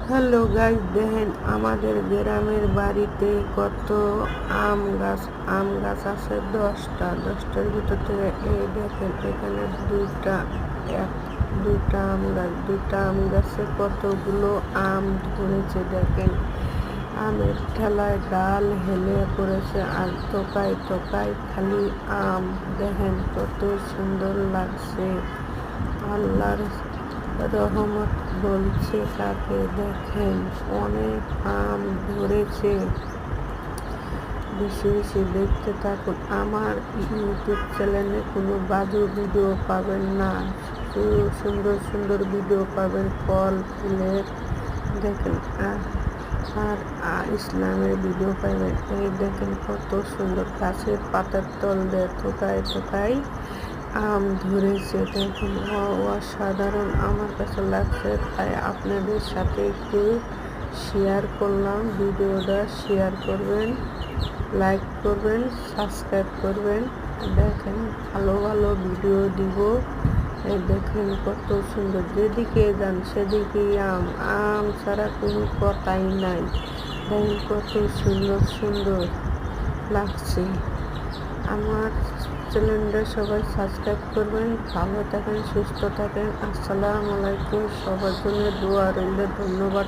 Hello guys, দেখেন আমাদের গ্রামের বাড়িতে কত আম গাছ আছে। 10টার ভিতর থেকে এই দেখেন এখানে দুইটা আম গাছে কতগুলো আম ধরেছে। দেখেন আমের ঠেলায় ডাল হেলে পড়েছে আর থোকায় থোকায় খালি আম। দেখেন কত সুন্দর লাগছে। আল্লাহর রহমত বলছে তাকে। দেখেন অনেক আম ধরেছে। বেশি বেশি দেখতে থাকুন। আমার ইউটিউব চ্যানেলে কোনো বাজে ভিডিও পাবেন না, সুন্দর সুন্দর ভিডিও পাবেন ফল ফুলের। দেখেন আর ইসলামের ভিডিও পাবেন। এই দেখেন কত সুন্দর গাছের পাতার তল দিয়ে থোকায় থোকায় আম ধরেছে। দেখুন অসাধারণ আমার কাছে লাগছে, তাই আপনাদের সাথে একটু শেয়ার করলাম। ভিডিওটা শেয়ার করবেন, লাইক করবেন, সাবস্ক্রাইব করবেন। দেখেন ভালো ভালো ভিডিও দিব। এই দেখেন কত সুন্দর, যেদিকে যান সেদিকেই আম। আম ছাড়া কোনো কথাই নাই। দেখেন কত সুন্দর সুন্দর লাগছে। আমার চ্যানেলটা সবাই সাবস্ক্রাইব করবেন। ভালো থাকেন, সুস্থ থাকেন। আসসালামু আলাইকুম। সবার জন্য দোয়া রইল। ধন্যবাদ।